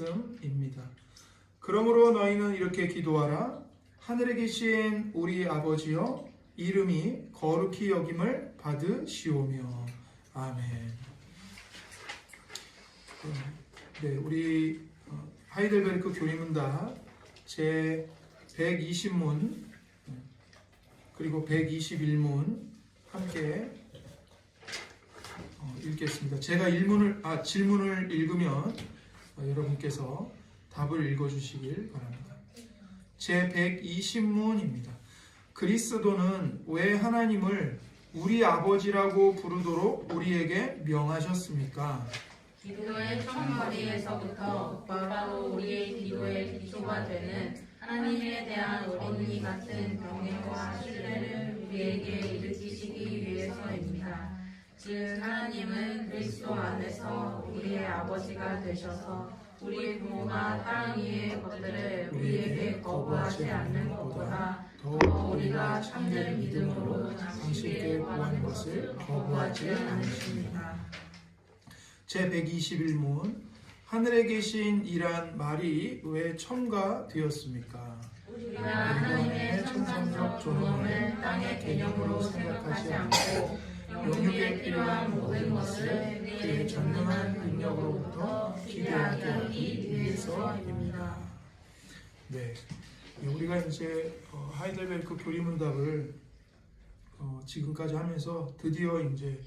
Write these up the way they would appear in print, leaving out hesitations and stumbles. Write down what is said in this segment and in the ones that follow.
말씀입니다. 그러므로 너희는 이렇게 기도하라. 하늘에 계신 우리 아버지여, 이름이 거룩히 여김을 받으시오며. 아멘. 네, 우리 하이델베르크 교리문답 제 120문 그리고 121문 함께 읽겠습니다. 제가 질문을 읽으면 여러분께서 답을 읽어주시길 바랍니다. 제 120문입니다. 그리스도는 왜 하나님을 우리 아버지라고 부르도록 우리에게 명하셨습니까? 기도의 첫머리에서부터 바로 우리의 기도의 기초가 되는 하나님에 대한 어린이 같은 경외와 신뢰를 우리에게 일으키시기 위해서입니다. 즉 하나님은 그리스도 안에서 우리의 아버지가 되셔서 우리 부모가 땅 위의 것들을 우리에게 거부하지 않는 것보다 더 우리가 참된 믿음으로 당신께 구하는 것을 거부하지 않으십니다. 제 121문 하늘에 계신 이란 말이 왜 첨가되었습니까? 우리가 하나님의 천상적 존엄을 땅의 개념으로 생각하지 않고 영육에 필요한 모든 것을 그의 전능한 능력으로부터 기대하게 하기 위해서입니다. 네, 우리가 이제 하이델베르크 교리문답을 지금까지 하면서 드디어 이제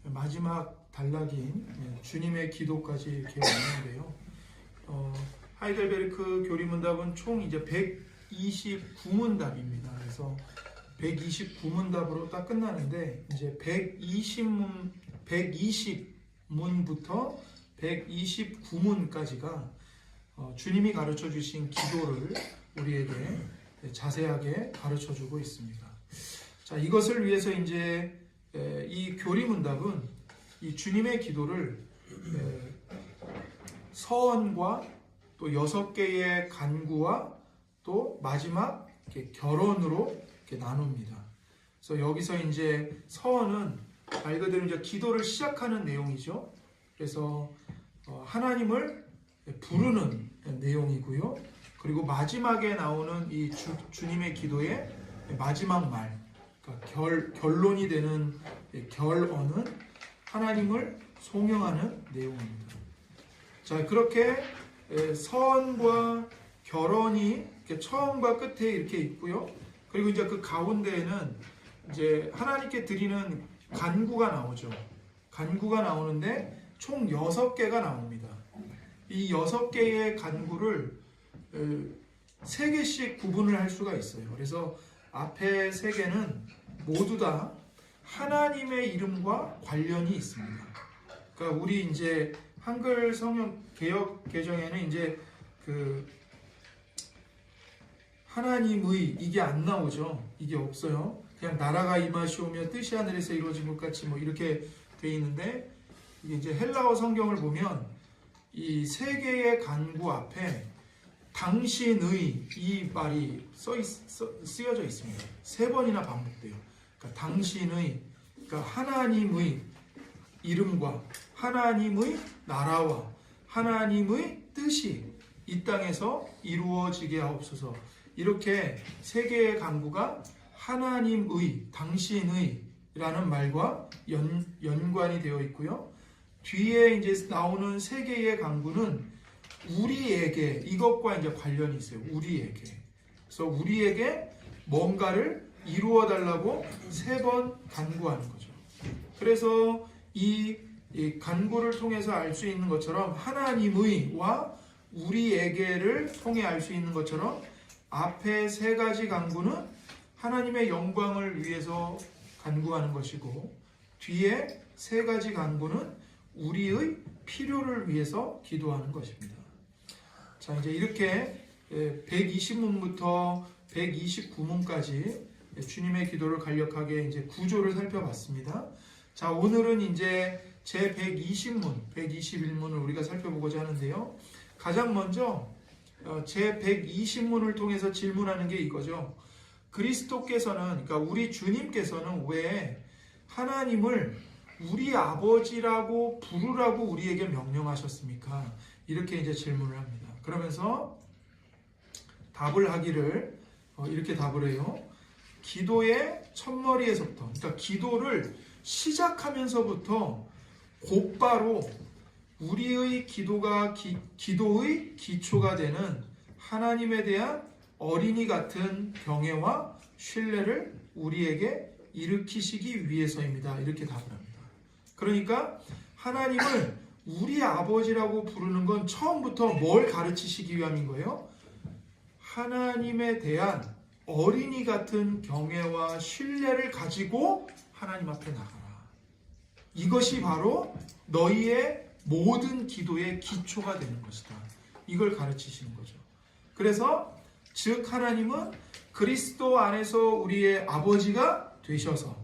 마지막 단락인 주님의 기도까지 이렇게 왔는데요. 하이델베르크 교리문답은 총 이제 129문답입니다. 그래서 129문답으로 딱 끝나는데 이제 120문부터 129문까지가 주님이 가르쳐 주신 기도를 우리에게 자세하게 가르쳐 주고 있습니다. 자, 이것을 위해서 이제 이 교리문답은 이 주님의 기도를 서원과 또 6개의 간구와 또 마지막 이렇게 결론으로 이렇게 나눕니다. 그래서 여기서 이제 서원은 말 그대로 이제 기도를 시작하는 내용이죠. 그래서 하나님을 부르는 내용이고요. 그리고 마지막에 나오는 이 주님의 기도의 마지막 말, 그러니까 결론이 되는 결언은 하나님을 송영하는 내용입니다. 자, 그렇게 서원과 결론이 이렇게 처음과 끝에 이렇게 있고요. 그리고 이제 그 가운데에는 이제 하나님께 드리는 간구가 나오죠. 간구가 나오는데 총 6개가 나옵니다. 이 6개의 간구를 3개씩 구분을 할 수가 있어요. 그래서 앞에 3개는 모두 다 하나님의 이름과 관련이 있습니다. 그러니까 우리 이제 한글 성경 개역 개정에는 이제 그 하나님의 이게 안 나오죠. 이게 없어요. 그냥 나라가 임하시오며 뜻이 하늘에서 이루어진 것 같이 뭐 이렇게 돼 있는데, 이게 이제 헬라어 성경을 보면 이 3개의 간구 앞에 당신의 이 말이 쓰여져 있습니다. 3번이나 반복돼요. 그러니까 당신의, 그러니까 하나님의 이름과 하나님의 나라와 하나님의 뜻이 이 땅에서 이루어지게 하옵소서. 이렇게 3개의 간구가 하나님의, 당신의 라는 말과 연관이 되어 있고요. 뒤에 이제 나오는 3개의 간구는 우리에게, 이것과 이제 관련이 있어요. 우리에게. 그래서 우리에게 뭔가를 이루어 달라고 3번 간구하는 거죠. 그래서 이 간구를 통해서 알 수 있는 것처럼 하나님의와 우리에게를 통해 알 수 있는 것처럼 앞에 3가지 간구는 하나님의 영광을 위해서 간구하는 것이고, 뒤에 3가지 간구는 우리의 필요를 위해서 기도하는 것입니다. 자, 이제 이렇게 120문부터 129문까지 주님의 기도를 간략하게 이제 구조를 살펴봤습니다. 자, 오늘은 이제 제 120문, 121문을 우리가 살펴보고자 하는데요. 가장 먼저 제 120문을 통해서 질문하는 게 이거죠. 그리스도께서는, 그러니까 우리 주님께서는 왜 하나님을 우리 아버지라고 부르라고 우리에게 명령하셨습니까? 이렇게 이제 질문을 합니다. 그러면서 답을 하기를 이렇게 답을 해요. 기도의 첫머리에서부터, 그러니까 기도를 시작하면서부터 곧바로 우리의 기도의 기초가 되는 하나님에 대한 어린이 같은 경외와 신뢰를 우리에게 일으키시기 위해서입니다. 이렇게 답을 합니다. 그러니까 하나님을 우리 아버지라고 부르는 건 처음부터 뭘 가르치시기 위함인 거예요? 하나님에 대한 어린이 같은 경외와 신뢰를 가지고 하나님 앞에 나가라. 이것이 바로 너희의 모든 기도의 기초가 되는 것이다. 이걸 가르치시는 거죠. 그래서 즉 하나님은 그리스도 안에서 우리의 아버지가 되셔서,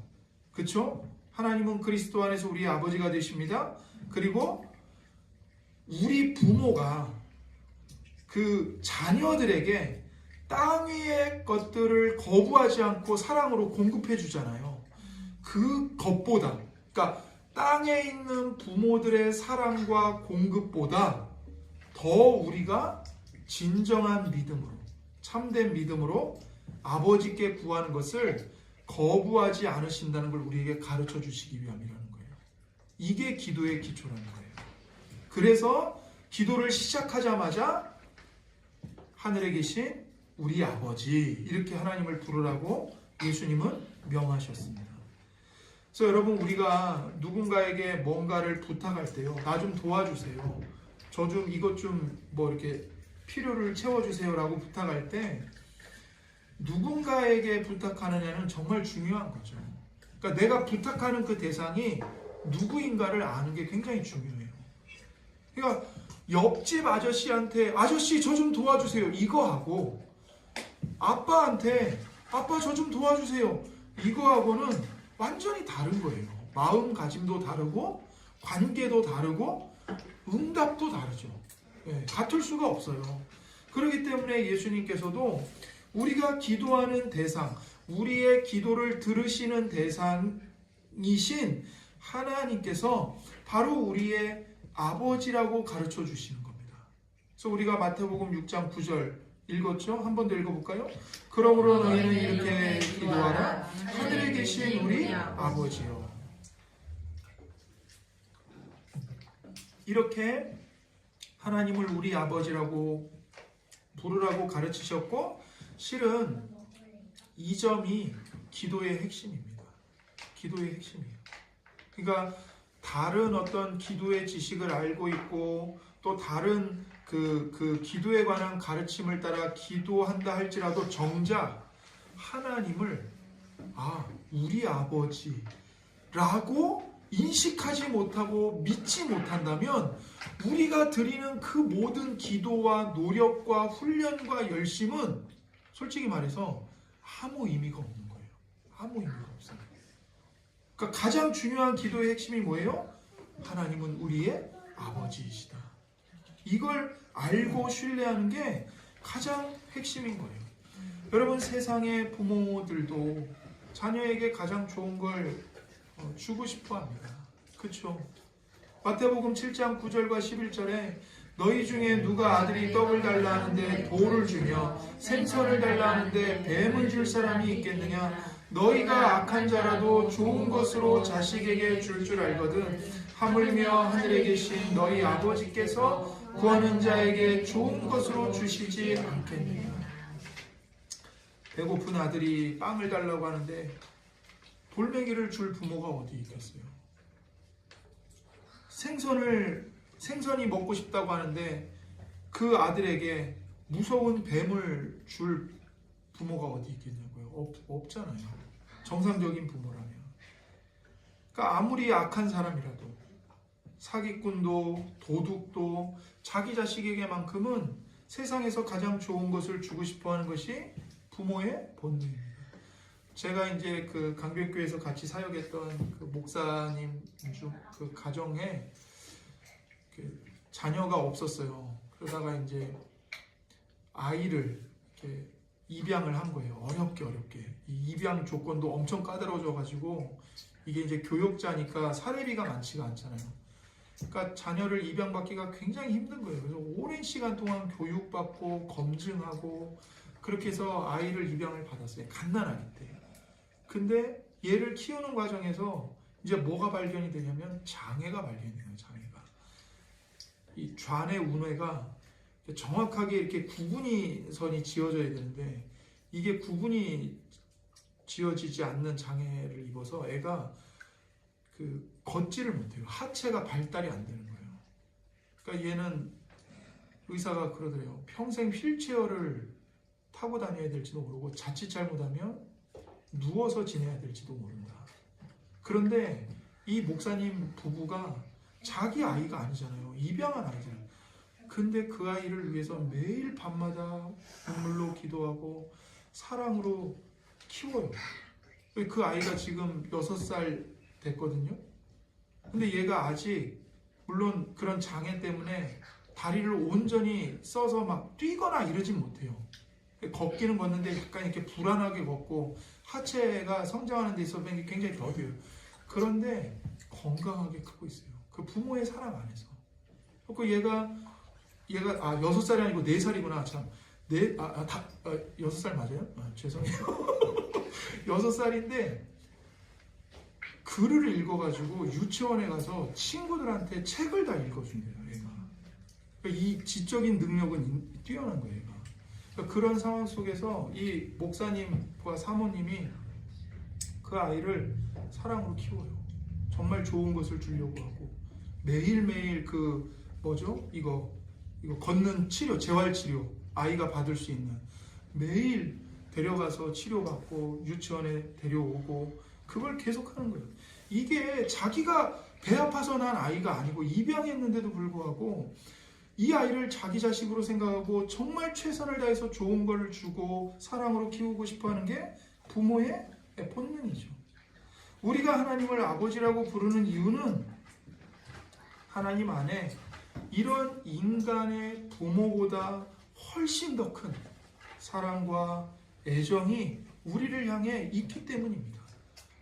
그렇죠? 하나님은 그리스도 안에서 우리의 아버지가 되십니다. 그리고 우리 부모가 그 자녀들에게 땅 위의 것들을 거부하지 않고 사랑으로 공급해 주잖아요. 그 것보다, 그러니까 땅에 있는 부모들의 사랑과 공급보다 더 우리가 진정한 믿음으로, 참된 믿음으로 아버지께 구하는 것을 거부하지 않으신다는 걸 우리에게 가르쳐 주시기 위함이라는 거예요. 이게 기도의 기초라는 거예요. 그래서 기도를 시작하자마자 하늘에 계신 우리 아버지, 이렇게 하나님을 부르라고 예수님은 명하셨습니다. 그래서 여러분, 우리가 누군가에게 뭔가를 부탁할 때요, 나 좀 도와주세요, 저 좀 이것 좀 뭐 이렇게 필요를 채워주세요 라고 부탁할 때 누군가에게 부탁하느냐는 정말 중요한 거죠. 그러니까 내가 부탁하는 그 대상이 누구인가를 아는 게 굉장히 중요해요. 그러니까 옆집 아저씨한테 아저씨 저 좀 도와주세요 이거 하고, 아빠한테 아빠 저 좀 도와주세요 이거 하고는 완전히 다른 거예요. 마음가짐도 다르고 관계도 다르고 응답도 다르죠. 같을 수가 없어요. 그렇기 때문에 예수님께서도 우리가 기도하는 대상, 우리의 기도를 들으시는 대상이신 하나님께서 바로 우리의 아버지라고 가르쳐 주시는 겁니다. 그래서 우리가 마태복음 6장 9절 읽었죠? 한 번 더 읽어볼까요? 그러므로 너희는 이렇게 기도하라. 하늘에 계신 우리 아버지요. 이렇게 하나님을 우리 아버지라고 부르라고 가르치셨고, 실은 이 점이 기도의 핵심입니다. 기도의 핵심이에요. 그러니까 다른 어떤 기도의 지식을 알고 있고 또 다른 그 기도에 관한 가르침을 따라 기도한다 할지라도 정작 하나님을 우리 아버지라고 인식하지 못하고 믿지 못한다면 우리가 드리는 그 모든 기도와 노력과 훈련과 열심은 솔직히 말해서 아무 의미가 없는 거예요. 아무 의미가 없어요. 그러니까 가장 중요한 기도의 핵심이 뭐예요? 하나님은 우리의 아버지이시다. 이걸 알고 신뢰하는 게 가장 핵심인 거예요. 여러분, 세상의 부모들도 자녀에게 가장 좋은 걸 주고 싶어 합니다. 그렇죠? 마태복음 7장 9절과 11절에 너희 중에 누가 아들이 떡을 달라 하는데 돌을 주며 생선을 달라 하는데 뱀을 줄 사람이 있겠느냐? 너희가 악한 자라도 좋은 것으로 자식에게 줄 줄 알거든 하물며 하늘에 계신 너희 아버지께서 구하는 자에게 좋은 것으로 주시지 않겠느냐? 배고픈 아들이 빵을 달라고 하는데 돌멩이를 줄 부모가 어디 있겠어요? 생선이 먹고 싶다고 하는데 그 아들에게 무서운 뱀을 줄 부모가 어디 있겠냐고요? 없잖아요. 정상적인 부모라면. 그러니까 아무리 악한 사람이라도 사기꾼도 도둑도 자기 자식에게만큼은 세상에서 가장 좋은 것을 주고 싶어하는 것이 부모의 본능입니다. 제가 이제 그 강변교회에서 같이 사역했던 그 목사님 그 가정에 그 자녀가 없었어요. 그러다가 이제 아이를 이렇게 입양을 한 거예요. 어렵게. 이 입양 조건도 엄청 까다로워져가지고 이게 이제 교역자니까 사례비가 많지가 않잖아요. 그러니까 자녀를 입양받기가 굉장히 힘든 거예요. 그래서 오랜 시간 동안 교육받고 검증하고 그렇게 해서 아이를 입양을 받았어요. 갓난아기 때. 근데 얘를 키우는 과정에서 이제 뭐가 발견이 되냐면 장애가 발견이 돼요. 장애가. 이 좌뇌 우뇌가 정확하게 이렇게 구분이 선이 지어져야 되는데 이게 구분이 지어지지 않는 장애를 입어서 애가 그 걷지를 못해요. 하체가 발달이 안 되는 거예요. 그러니까 얘는 의사가 그러더래요. 평생 휠체어를 타고 다녀야 될지도 모르고 자칫 잘못하면 누워서 지내야 될지도 모른다. 그런데 이 목사님 부부가 자기 아이가 아니잖아요. 입양한 아이잖아요. 근데 그 아이를 위해서 매일 밤마다 눈물로 기도하고 사랑으로 키워요. 그 아이가 지금 6살 됐거든요. 근데 얘가 아직 물론 그런 장애 때문에 다리를 온전히 써서 막 뛰거나 이러진 못해요. 걷기는 걷는데 약간 이렇게 불안하게 걷고 하체가 성장하는 데 있어서 굉장히 더뎌요. 그런데 건강하게 크고 있어요. 그 부모의 사랑 안에서. 그 얘가 6살이 아니고 4살이구나. 참. 6살 맞아요? 죄송해요. 6살인데 글을 읽어가지고 유치원에 가서 친구들한테 책을 다 읽어준대요. 얘가. 그러니까 이 지적인 능력은 뛰어난 거예요. 얘가. 그러니까 그런 상황 속에서 이 목사님과 사모님이 그 아이를 사랑으로 키워요. 정말 좋은 것을 주려고 하고 매일매일 이거 걷는 치료, 재활치료 아이가 받을 수 있는 매일 데려가서 치료받고 유치원에 데려오고 그걸 계속하는 거예요. 이게 자기가 배 아파서 난 아이가 아니고 입양했는데도 불구하고 이 아이를 자기 자식으로 생각하고 정말 최선을 다해서 좋은 걸 주고 사랑으로 키우고 싶어하는 게 부모의 본능이죠. 우리가 하나님을 아버지라고 부르는 이유는 하나님 안에 이런 인간의 부모보다 훨씬 더 큰 사랑과 애정이 우리를 향해 있기 때문입니다.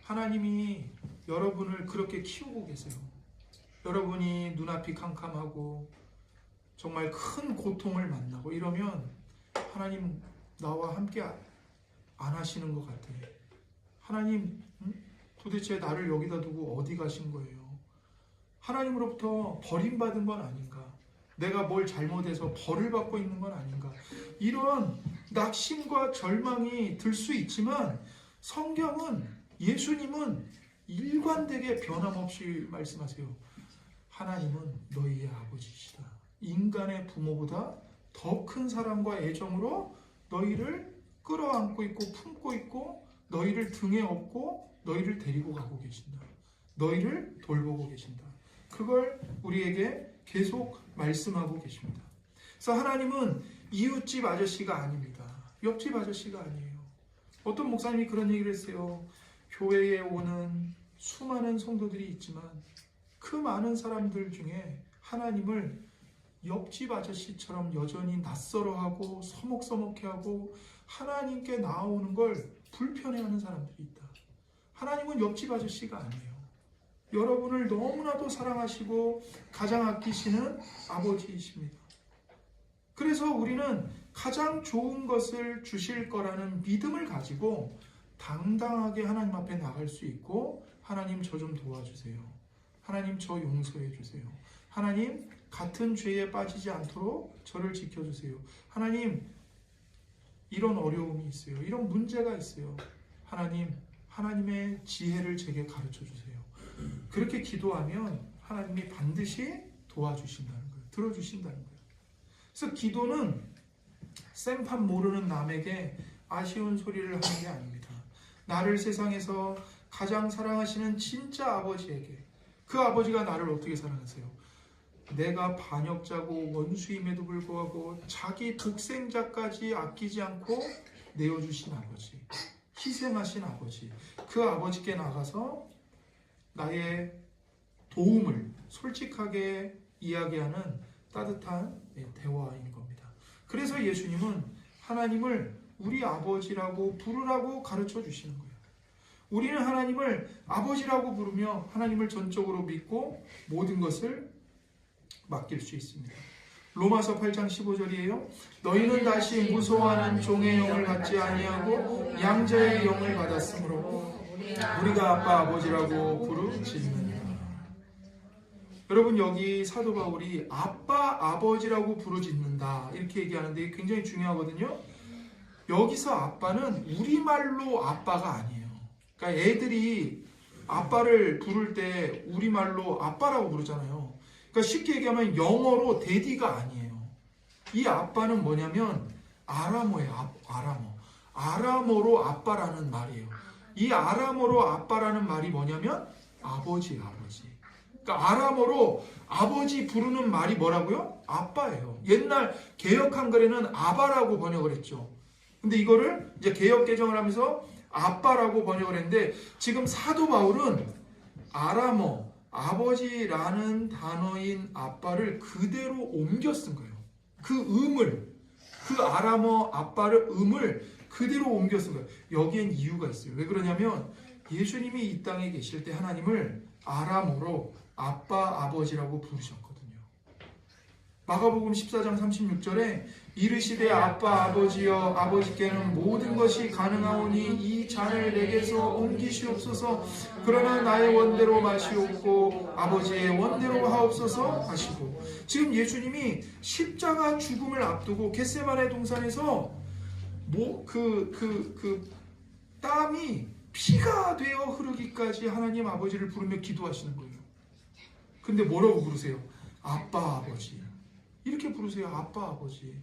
하나님이 여러분을 그렇게 키우고 계세요. 여러분이 눈앞이 캄캄하고 정말 큰 고통을 만나고 이러면 하나님 나와 함께 안 하시는 것 같아. 하나님 도대체 나를 여기다 두고 어디 가신 거예요? 하나님으로부터 버림받은 건 아닌가? 내가 뭘 잘못해서 벌을 받고 있는 건 아닌가? 이런 낙심과 절망이 들 수 있지만 성경은 예수님은 일관되게 변함없이 말씀하세요. 하나님은 너희의 아버지시다. 인간의 부모보다 더 큰 사랑과 애정으로 너희를 끌어안고 있고 품고 있고 너희를 등에 업고 너희를 데리고 가고 계신다. 너희를 돌보고 계신다. 그걸 우리에게 계속 말씀하고 계십니다. 그래서 하나님은 이웃집 아저씨가 아닙니다. 옆집 아저씨가 아니에요. 어떤 목사님이 그런 얘기를 했어요. 교회에 오는 수많은 성도들이 있지만 그 많은 사람들 중에 하나님을 옆집 아저씨처럼 여전히 낯설어하고 서먹서먹해하고 하나님께 나아오는 걸 불편해하는 사람들이 있다. 하나님은 옆집 아저씨가 아니에요. 여러분을 너무나도 사랑하시고 가장 아끼시는 아버지이십니다. 그래서 우리는 가장 좋은 것을 주실 거라는 믿음을 가지고 당당하게 하나님 앞에 나갈 수 있고 하나님 저 좀 도와주세요. 하나님 저 용서해 주세요. 하나님 같은 죄에 빠지지 않도록 저를 지켜주세요. 하나님 이런 어려움이 있어요. 이런 문제가 있어요. 하나님의 지혜를 제게 가르쳐 주세요. 그렇게 기도하면 하나님이 반드시 도와주신다는 거예요. 들어주신다는 거예요. 그래서 기도는 생판 모르는 남에게 아쉬운 소리를 하는 게 아닙니다. 나를 세상에서 가장 사랑하시는 진짜 아버지에게, 그 아버지가 나를 어떻게 사랑하세요? 내가 반역자고 원수임에도 불구하고 자기 독생자까지 아끼지 않고 내어주신 아버지, 희생하신 아버지, 그 아버지께 나가서 나의 도움을 솔직하게 이야기하는 따뜻한 대화인 겁니다. 그래서 예수님은 하나님을 우리 아버지라고 부르라고 가르쳐 주시는 거예요. 우리는 하나님을 아버지라고 부르며 하나님을 전적으로 믿고 모든 것을 맡길 수 있습니다. 로마서 8장 15절이에요. 너희는 다시 무소하는 종의 영을 받지 아니하고 양자의 영을 받았으므로 우리가 아빠 아버지라고 부르짖느니라. 여러분, 여기 사도 바울이 아빠 아버지라고 부르짖는다 이렇게 얘기하는데 이게 굉장히 중요하거든요. 여기서 아빠는 우리말로 아빠가 아니에요. 그러니까 애들이 아빠를 부를 때 우리말로 아빠라고 부르잖아요. 그러니까 쉽게 얘기하면 영어로 데디가 아니에요. 이 아빠는 뭐냐면 아람어예요. 아람어. 아람어로 아빠라는 말이에요. 이 아람어로 아빠라는 말이 뭐냐면 아버지, 아버지. 그러니까 아람어로 아버지 부르는 말이 뭐라고요? 아빠예요. 옛날 개역 한글에는 아바라고 번역을 했죠. 근데 이거를 이제 개역 개정을 하면서 아빠라고 번역을 했는데 지금 사도 바울은 아람어 아버지라는 단어인 아빠를 그대로 옮겨 쓴 거예요. 그 아람어 아빠를 음을 그대로 옮겨 쓴 거예요. 여기엔 이유가 있어요. 왜 그러냐면 예수님이 이 땅에 계실 때 하나님을 아람어로 아빠 아버지라고 부르셨거든요. 마가복음 14장 36절에 이르시되 아빠 아버지여 아버지께는 모든 것이 가능하오니 이 잔을 내게서 옮기시옵소서. 그러나 나의 원대로 마시옵고 아버지의 원대로 하옵소서 하시고, 지금 예수님이 십자가 죽음을 앞두고 겟세마네 동산에서 땀이 피가 되어 흐르기까지 하나님 아버지를 부르며 기도하시는 거예요. 근데 뭐라고 부르세요? 아빠 아버지 이렇게 부르세요. 아빠 아버지.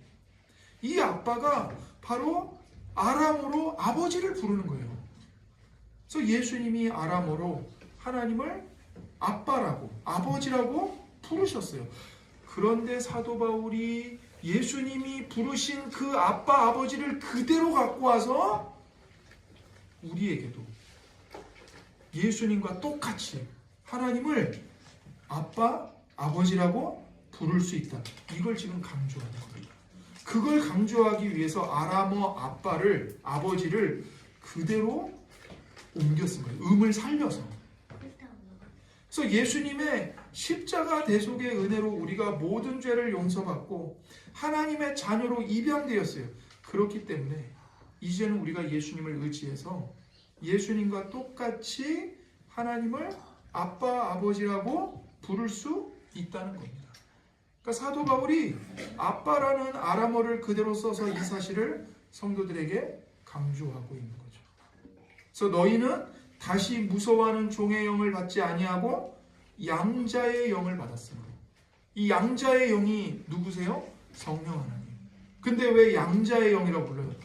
이 아빠가 바로 아람어로 아버지를 부르는 거예요. 그래서 예수님이 아람어로 하나님을 아빠라고 아버지라고 부르셨어요. 그런데 사도 바울이 예수님이 부르신 그 아빠 아버지를 그대로 갖고 와서 우리에게도 예수님과 똑같이 하나님을 아빠 아버지라고 부를 수 있다. 이걸 지금 강조하는 거예요. 그걸 강조하기 위해서 아람어 아버지를 그대로 옮겨 쓴 거예요. 음을 살려서. 그래서 예수님의 십자가 대속의 은혜로 우리가 모든 죄를 용서받고 하나님의 자녀로 입양되었어요. 그렇기 때문에 이제는 우리가 예수님을 의지해서 예수님과 똑같이 하나님을 아빠 아버지라고 부를 수 있다는 겁니다. 그러니까 사도 바울이 아빠라는 아람어를 그대로 써서 이 사실을 성도들에게 강조하고 있는 거죠. 그래서 너희는 다시 무서워하는 종의 영을 받지 아니하고 양자의 영을 받았으므로. 이 양자의 영이 누구세요? 성령 하나님. 근데 왜 양자의 영이라고 불러요?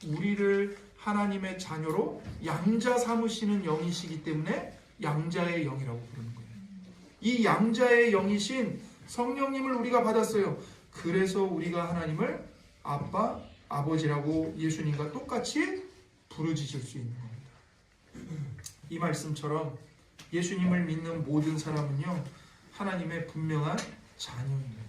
우리를 하나님의 자녀로 양자 삼으시는 영이시기 때문에 양자의 영이라고 부르는 거예요. 이 양자의 영이신 성령님을 우리가 받았어요. 그래서 우리가 하나님을 아빠, 아버지라고 예수님과 똑같이 부르짖을 수 있는 겁니다. 이 말씀처럼 예수님을 믿는 모든 사람은요, 하나님의 분명한 자녀입니다.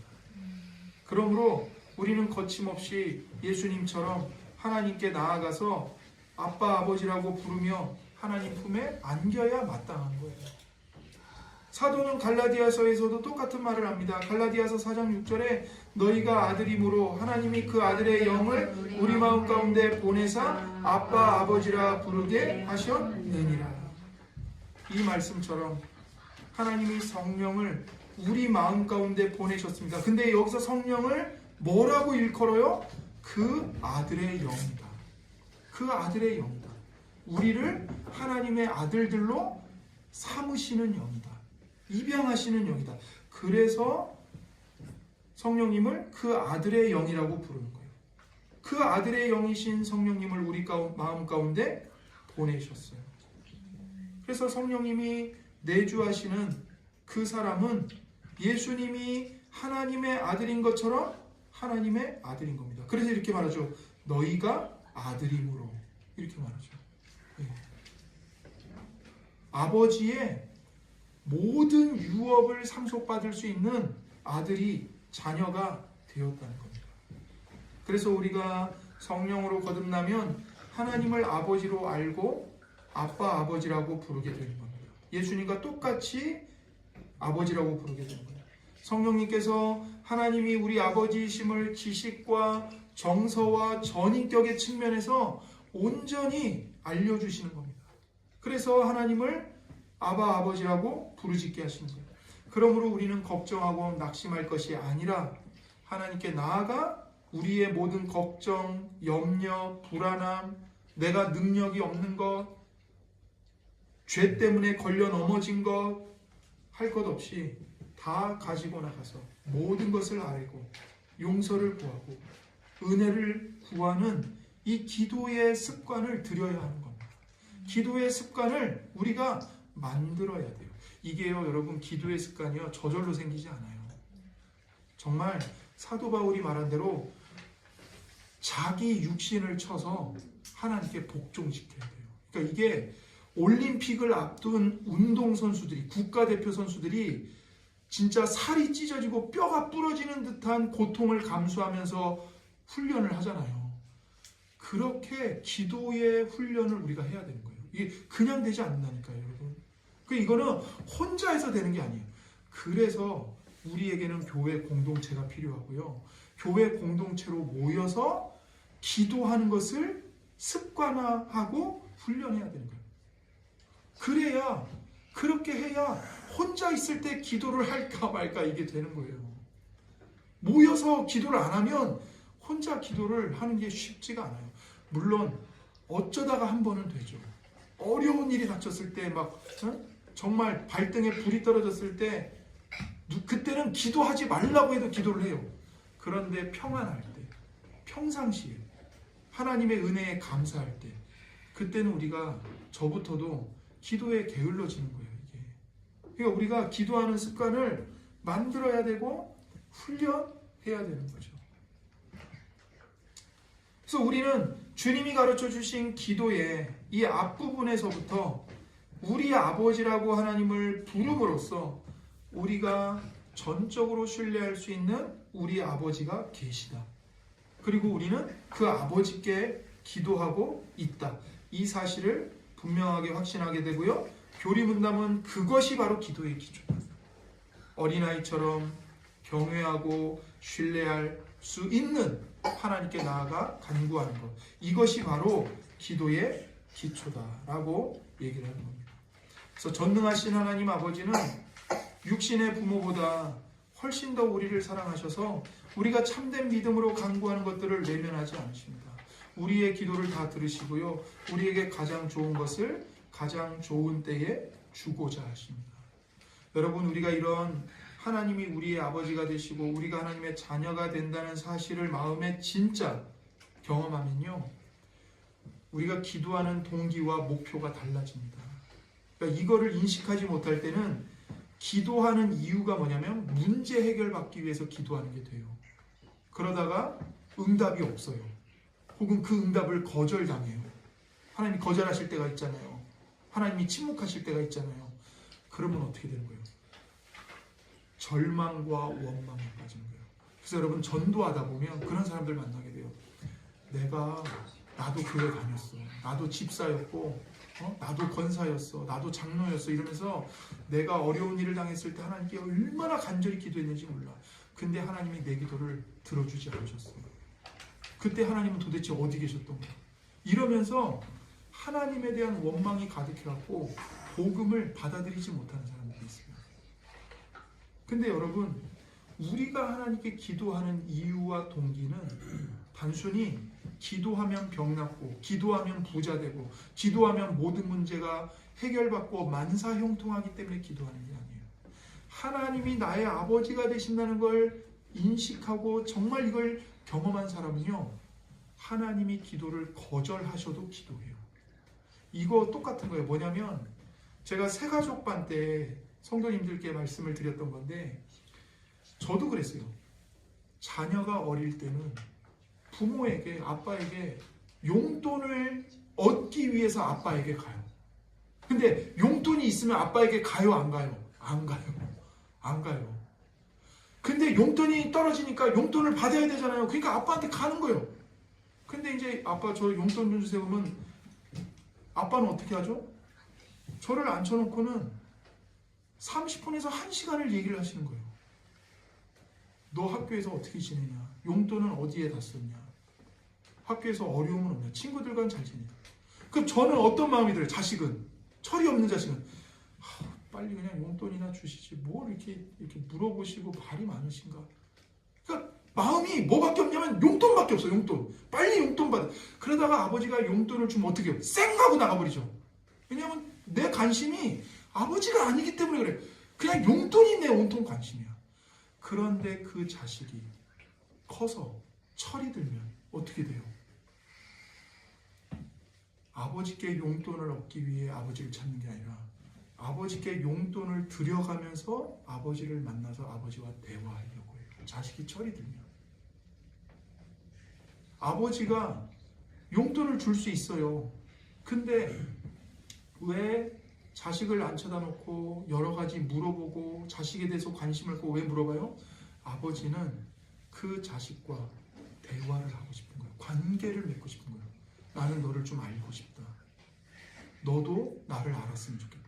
그러므로 우리는 거침없이 예수님처럼 하나님께 나아가서 아빠, 아버지라고 부르며 하나님 품에 안겨야 마땅한 거예요. 사도는 갈라디아서에서도 똑같은 말을 합니다. 갈라디아서 4장 6절에 너희가 아들이므로 하나님이 그 아들의 영을 우리 마음 가운데 보내사 아빠 아버지라 부르게 하셨느니라. 이 말씀처럼 하나님이 성령을 우리 마음 가운데 보내셨습니다. 근데 여기서 성령을 뭐라고 일컬어요? 그 아들의 영이다. 그 아들의 영이다. 우리를 하나님의 아들들로 삼으시는 영이다. 입양하시는 영이다. 그래서 성령님을 그 아들의 영이라고 부르는 거예요. 그 아들의 영이신 성령님을 우리 마음 가운데 보내셨어요. 그래서 성령님이 내주하시는 그 사람은 예수님이 하나님의 아들인 것처럼 하나님의 아들인 겁니다. 그래서 이렇게 말하죠. 너희가 아들이므로 이렇게 말하죠. 네. 아버지의 모든 유업을 상속받을 수 있는 아들이 자녀가 되었다는 겁니다. 그래서 우리가 성령으로 거듭나면 하나님을 아버지로 알고 아빠 아버지라고 부르게 되는 겁니다. 예수님과 똑같이 아버지라고 부르게 되는 거예요. 성령님께서 하나님이 우리 아버지이심을 지식과 정서와 전인격의 측면에서 온전히 알려주시는 겁니다. 그래서 하나님을 아바 아버지라고 부르짖게 하시는 거예요. 그러므로 우리는 걱정하고 낙심할 것이 아니라 하나님께 나아가 우리의 모든 걱정, 염려, 불안함, 내가 능력이 없는 것, 죄 때문에 걸려 넘어진 것, 할 것 없이 다 가지고 나가서 모든 것을 아뢰고 용서를 구하고 은혜를 구하는 이 기도의 습관을 들여야 하는 겁니다. 기도의 습관을 우리가 만들어야 돼요. 이게요, 여러분, 기도의 습관이요, 저절로 생기지 않아요. 정말 사도 바울이 말한 대로 자기 육신을 쳐서 하나님께 복종시켜야 돼요. 그러니까 이게 올림픽을 앞둔 운동선수들이, 국가대표 선수들이 진짜 살이 찢어지고 뼈가 부러지는 듯한 고통을 감수하면서 훈련을 하잖아요. 그렇게 기도의 훈련을 우리가 해야 되는 거예요. 이게 그냥 되지 않는다니까요, 여러분. 이거는 혼자 해서 되는 게 아니에요. 그래서 우리에게는 교회 공동체가 필요하고요. 교회 공동체로 모여서 기도하는 것을 습관화하고 훈련해야 되는 거예요. 그래야, 그렇게 해야 혼자 있을 때 기도를 할까 말까 이게 되는 거예요. 모여서 기도를 안 하면 혼자 기도를 하는 게 쉽지가 않아요. 물론 어쩌다가 한 번은 되죠. 어려운 일이 닥쳤을 때 막 정말 발등에 불이 떨어졌을 때 그때는 기도하지 말라고 해도 기도를 해요. 그런데 평안할 때, 평상시에 하나님의 은혜에 감사할 때, 그때는 우리가 저부터도 기도에 게을러지는 거예요. 이게. 그러니까 우리가 기도하는 습관을 만들어야 되고 훈련해야 되는 거죠. 그래서 우리는 주님이 가르쳐 주신 기도의 이 앞부분에서부터 우리 아버지라고 하나님을 부름으로써 우리가 전적으로 신뢰할 수 있는 우리 아버지가 계시다. 그리고 우리는 그 아버지께 기도하고 있다. 이 사실을 분명하게 확신하게 되고요. 교리문답은 그것이 바로 기도의 기초다. 어린아이처럼 경외하고 신뢰할 수 있는 하나님께 나아가 간구하는 것. 이것이 바로 기도의 기초다라고 얘기를 하는 겁니다. 그래서 전능하신 하나님 아버지는 육신의 부모보다 훨씬 더 우리를 사랑하셔서 우리가 참된 믿음으로 간구하는 것들을 외면하지 않으십니다. 우리의 기도를 다 들으시고요. 우리에게 가장 좋은 것을 가장 좋은 때에 주고자 하십니다. 여러분, 우리가 이런 하나님이 우리의 아버지가 되시고 우리가 하나님의 자녀가 된다는 사실을 마음에 진짜 경험하면요, 우리가 기도하는 동기와 목표가 달라집니다. 그러니까 이거를 인식하지 못할 때는 기도하는 이유가 뭐냐면 문제 해결받기 위해서 기도하는 게 돼요. 그러다가 응답이 없어요. 혹은 그 응답을 거절당해요. 하나님이 거절하실 때가 있잖아요. 하나님이 침묵하실 때가 있잖아요. 그러면 어떻게 되는 거예요? 절망과 원망에 빠지는 거예요. 그래서 여러분, 전도하다 보면 그런 사람들 만나게 돼요. 나도 교회 다녔어. 나도 집사였고, 나도 권사였어. 나도 장로였어. 이러면서 내가 어려운 일을 당했을 때 하나님께 얼마나 간절히 기도했는지 몰라. 근데 하나님이 내 기도를 들어주지 않으셨어요. 그때 하나님은 도대체 어디 계셨던 거야? 이러면서 하나님에 대한 원망이 가득해갖고 복음을 받아들이지 못하는 사람들이 있어요. 근데 여러분, 우리가 하나님께 기도하는 이유와 동기는 단순히 기도하면 병 낫고, 기도하면 부자 되고, 기도하면 모든 문제가 해결받고 만사형통하기 때문에 기도하는 게 아니에요. 하나님이 나의 아버지가 되신다는 걸 인식하고 정말 이걸 경험한 사람은요, 하나님이 기도를 거절하셔도 기도해요. 이거 똑같은 거예요. 뭐냐면 제가 새가족반 때 성도님들께 말씀을 드렸던 건데, 저도 그랬어요. 자녀가 어릴 때는 부모에게, 아빠에게 용돈을 얻기 위해서 아빠에게 가요. 근데 용돈이 있으면 아빠에게 가요, 안 가요? 안 가요. 안 가요. 근데 용돈이 떨어지니까 용돈을 받아야 되잖아요. 그러니까 아빠한테 가는 거예요. 근데 이제 아빠 저 용돈 좀 주세요 하면 아빠는 어떻게 하죠? 저를 앉혀놓고는 30분에서 1시간을 얘기를 하시는 거예요. 너 학교에서 어떻게 지내냐? 용돈은 어디에 다 썼냐? 학교에서 어려움은 없냐? 친구들과는 잘 지내냐? 그럼 저는 어떤 마음이 들어요? 자식은, 철이 없는 자식은 빨리 그냥 용돈이나 주시지 뭘 이렇게 물어보시고 말이 많으신가? 그러니까 마음이 뭐밖에 없냐면 용돈밖에 없어. 용돈. 빨리 용돈 받아. 그러다가 아버지가 용돈을 주면 어떻게 해요? 쌩 하고 나가버리죠. 왜냐하면 내 관심이 아버지가 아니기 때문에 그래. 그냥 용돈이 내 온통 관심이야. 그런데 그 자식이 커서 철이 들면 어떻게 돼요? 아버지께 용돈을 얻기 위해 아버지를 찾는 게 아니라 아버지께 용돈을 들여가면서 아버지를 만나서 아버지와 대화하려고 해요. 자식이 철이 들면. 아버지가 용돈을 줄 수 있어요. 근데 왜 자식을 안 쳐다놓고 여러 가지 물어보고 자식에 대해서 관심을 갖고 왜 물어봐요? 아버지는 그 자식과 대화를 하고 싶은 거예요. 관계를 맺고 싶은 거예요. 나는 너를 좀 알고 싶다. 너도 나를 알았으면 좋겠다.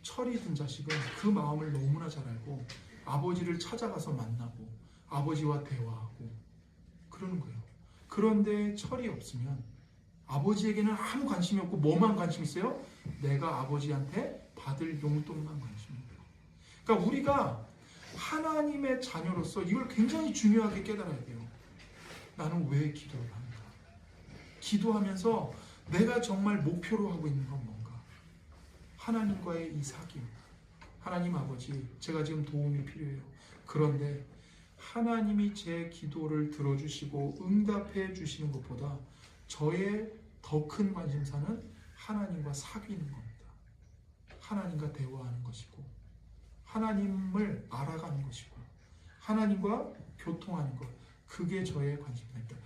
철이 든 자식은 그 마음을 너무나 잘 알고 아버지를 찾아가서 만나고 아버지와 대화하고 그러는 거예요. 그런데 철이 없으면 아버지에게는 아무 관심이 없고 뭐만 관심 있어요? 내가 아버지한테 받을 용돈만 관심이 있어요. 그러니까 우리가 하나님의 자녀로서 이걸 굉장히 중요하게 깨달아야 돼요. 나는 왜 기도를 하는가? 기도하면서 내가 정말 목표로 하고 있는 건 뭔가? 하나님과의 이 사귐. 하나님 아버지, 제가 지금 도움이 필요해요. 그런데 하나님이 제 기도를 들어주시고 응답해 주시는 것보다 저의 더 큰 관심사는 하나님과 사귀는 겁니다. 하나님과 대화하는 것이고 하나님을 알아가는 것이고 하나님과 교통하는 것. 그게 저의 관심사입니다.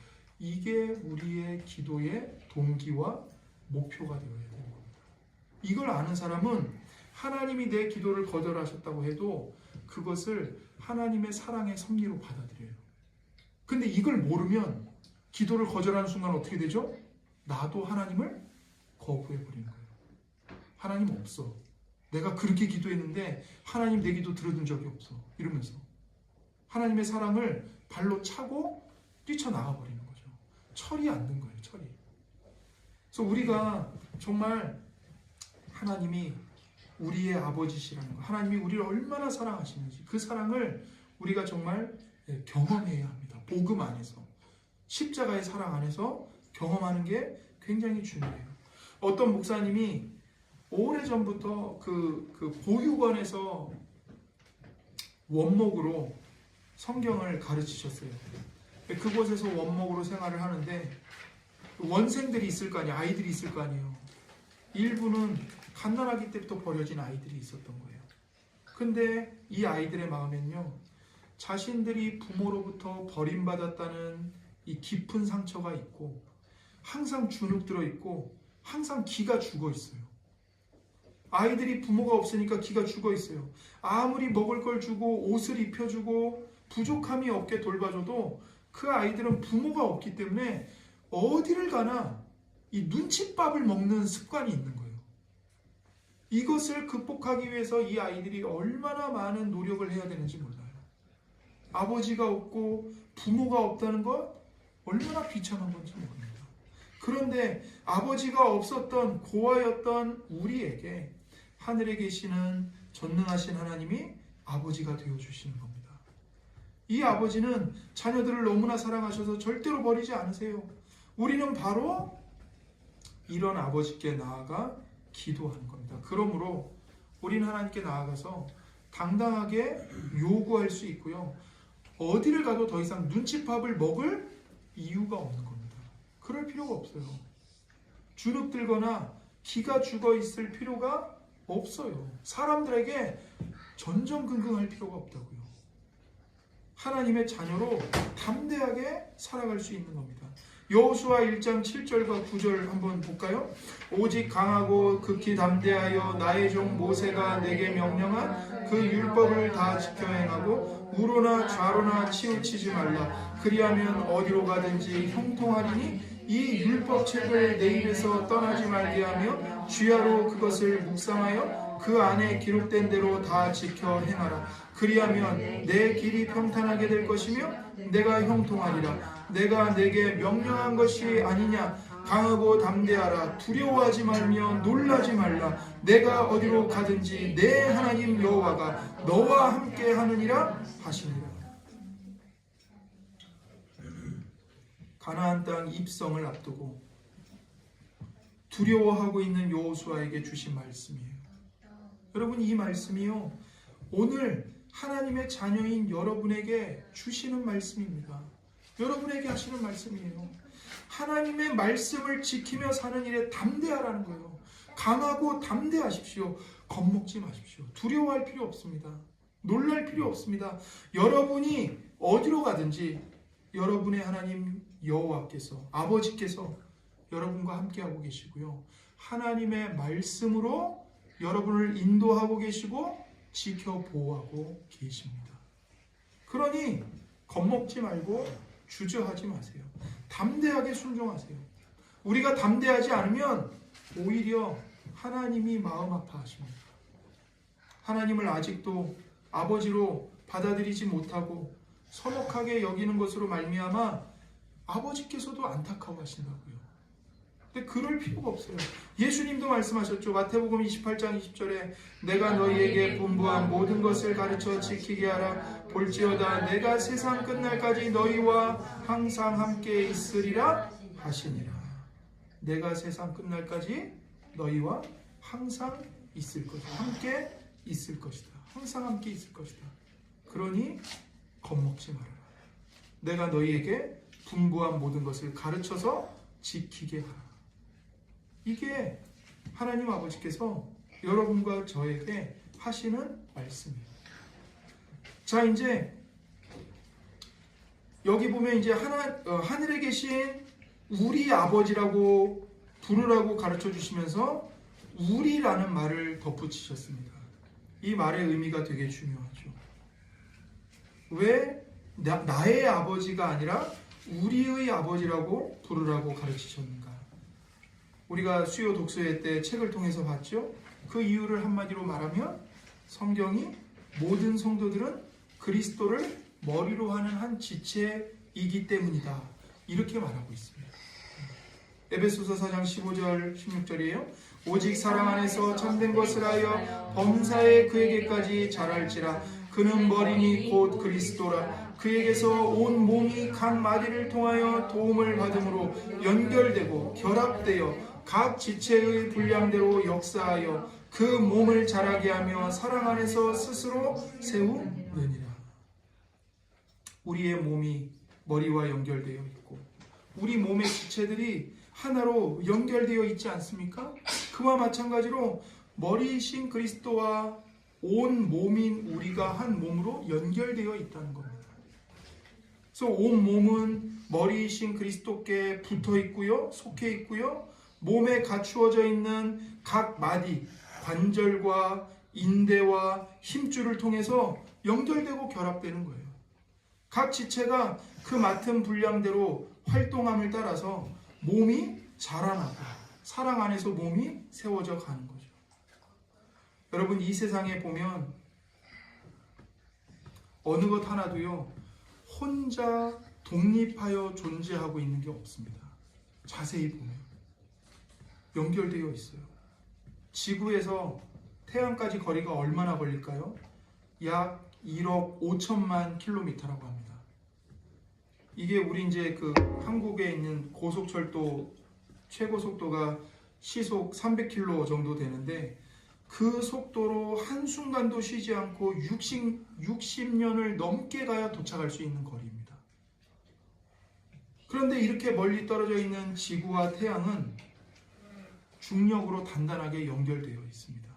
이게 우리의 기도의 동기와 목표가 되어야 되는 겁니다. 이걸 아는 사람은 하나님이 내 기도를 거절하셨다고 해도 그것을 하나님의 사랑의 섭리로 받아들여요. 근데 이걸 모르면 기도를 거절하는 순간 어떻게 되죠? 나도 하나님을 거부해버리는 거예요. 하나님 없어. 내가 그렇게 기도했는데 하나님 내 기도 들어준 적이 없어. 이러면서 하나님의 사랑을 발로 차고 뛰쳐나가버리는 거죠. 철이 안 든 거예요. 철이. 그래서 우리가 정말 하나님이 우리의 아버지시라는 거, 하나님이 우리를 얼마나 사랑하시는지 그 사랑을 우리가 정말 경험해야 합니다. 복음 안에서, 십자가의 사랑 안에서 경험하는 게 굉장히 중요해요. 어떤 목사님이 오래전부터 그 보육원에서 원목으로 성경을 가르치셨어요. 그곳에서 원목으로 생활을 하는데 원생들이 있을 거 아니에요. 아이들이 있을 거 아니에요. 일부는 갓난아기 때부터 버려진 아이들이 있었던 거예요. 근데 이 아이들의 마음에는요, 자신들이 부모로부터 버림받았다는 이 깊은 상처가 있고 항상 주눅 들어 있고 항상 기가 죽어 있어요. 아이들이 부모가 없으니까 기가 죽어 있어요. 아무리 먹을 걸 주고 옷을 입혀주고 부족함이 없게 돌봐줘도 그 아이들은 부모가 없기 때문에 어디를 가나 이 눈칫밥을 먹는 습관이 있는 거예요. 이것을 극복하기 위해서 이 아이들이 얼마나 많은 노력을 해야 되는지 몰라요. 아버지가 없고 부모가 없다는 것 얼마나 비참한 건지 모릅니다. 그런데 아버지가 없었던 고아였던 우리에게 하늘에 계시는 전능하신 하나님이 아버지가 되어주시는 겁니다. 이 아버지는 자녀들을 너무나 사랑하셔서 절대로 버리지 않으세요. 우리는 바로 이런 아버지께 나아가 기도하는 겁니다. 그러므로 우리는 하나님께 나아가서 당당하게 요구할 수 있고요. 어디를 가도 더 이상 눈칫밥을 먹을 이유가 없는 겁니다. 그럴 필요가 없어요. 주눅 들거나 기가 죽어 있을 필요가 없어요. 사람들에게 전전긍긍할 필요가 없다고요. 하나님의 자녀로 담대하게 살아갈 수 있는 겁니다. 여호수아 1장 7절과 9절 한번 볼까요? 오직 강하고 극히 담대하여 나의 종 모세가 내게 명령한 그 율법을 다 지켜 행하고 우로나 좌로나 치우치지 말라. 그리하면 어디로 가든지 형통하리니 이 율법책을 내 입에서 떠나지 말게 하며 주야로 그것을 묵상하여 그 안에 기록된 대로 다 지켜 행하라. 그리하면 내 길이 평탄하게 될 것이며 내가 형통하리라. 내가 내게 명령한 것이 아니냐. 강하고 담대하라. 두려워하지 말며 놀라지 말라. 내가 어디로 가든지 내 하나님 여호와가 너와 함께 하느니라 하시니라. 가나안 땅 입성을 앞두고 두려워하고 있는 여호수아에게 주신 말씀이에요. 여러분, 이 말씀이요, 오늘 하나님의 자녀인 여러분에게 주시는 말씀입니다. 여러분에게 하시는 말씀이에요. 하나님의 말씀을 지키며 사는 일에 담대하라는 거예요. 강하고 담대하십시오. 겁먹지 마십시오. 두려워할 필요 없습니다. 놀랄 필요 없습니다. 여러분이 어디로 가든지 여러분의 하나님 여호와께서, 아버지께서 여러분과 함께하고 계시고요, 하나님의 말씀으로 여러분을 인도하고 계시고 지켜 보호하고 계십니다. 그러니 겁먹지 말고 주저하지 마세요. 담대하게 순종하세요. 우리가 담대하지 않으면 오히려 하나님이 마음 아파하십니다. 하나님을 아직도 아버지로 받아들이지 못하고 서먹하게 여기는 것으로 말미암아 아버지께서도 안타까워하신다고요. 근데 그럴 필요가 없어요. 예수님도 말씀하셨죠. 마태복음 28장 20절에 내가 너희에게 분부한 모든 것을 가르쳐 지키게 하라. 볼지어다 내가 세상 끝날까지 너희와 항상 함께 있으리라 하시니라. 내가 세상 끝날까지 너희와 항상 있을 것이다. 함께 있을 것이다. 항상 함께 있을 것이다. 그러니 겁먹지 말아라. 내가 너희에게 분부한 모든 것을 가르쳐서 지키게 하라. 이게 하나님 아버지께서 여러분과 저에게 하시는 말씀이에요. 자, 이제 여기 보면 이제 하늘에 계신 우리 아버지라고 부르라고 가르쳐 주시면서 우리라는 말을 덧붙이셨습니다. 이 말의 의미가 되게 중요하죠. 왜 나의 아버지가 아니라 우리의 아버지라고 부르라고 가르치셨는가? 우리가 수요 독서회 때 책을 통해서 봤죠. 그 이유를 한마디로 말하면 성경이 모든 성도들은 그리스도를 머리로 하는 한 지체이기 때문이다. 이렇게 말하고 있습니다. 에베소서 4장 15절 16절이에요. 오직 사랑 안에서 참된 것을 하여 범사에 그에게까지 자랄지라. 그는 머리니 곧 그리스도라. 그에게서 온 몸이 각 마디를 통하여 도움을 받음으로 연결되고 결합되어 각 지체의 분량대로 역사하여 그 몸을 자라게 하며 사랑 안에서 스스로 세우느니라. 우리의 몸이 머리와 연결되어 있고 우리 몸의 지체들이 하나로 연결되어 있지 않습니까? 그와 마찬가지로 머리이신 그리스도와 온 몸인 우리가 한 몸으로 연결되어 있다는 겁니다. 그래서 온 몸은 머리이신 그리스도께 붙어 있고요, 속해 있고요, 몸에 갖추어져 있는 각 마디, 관절과 인대와 힘줄을 통해서 연결되고 결합되는 거예요. 각 지체가 그 맡은 분량대로 활동함을 따라서 몸이 자라나고 사랑 안에서 몸이 세워져 가는 거죠. 여러분, 이 세상에 보면 어느 것 하나도요 혼자 독립하여 존재하고 있는 게 없습니다. 자세히 보면 연결되어 있어요. 지구에서 태양까지 거리가 얼마나 걸릴까요? 약 1억 5천만 킬로미터라고 합니다. 이게 우리 이제 그 한국에 있는 고속철도 최고 속도가 시속 300km 정도 되는데 그 속도로 한순간도 쉬지 않고 60년을 넘게 가야 도착할 수 있는 거리입니다. 그런데 이렇게 멀리 떨어져 있는 지구와 태양은 중력으로 단단하게 연결되어 있습니다.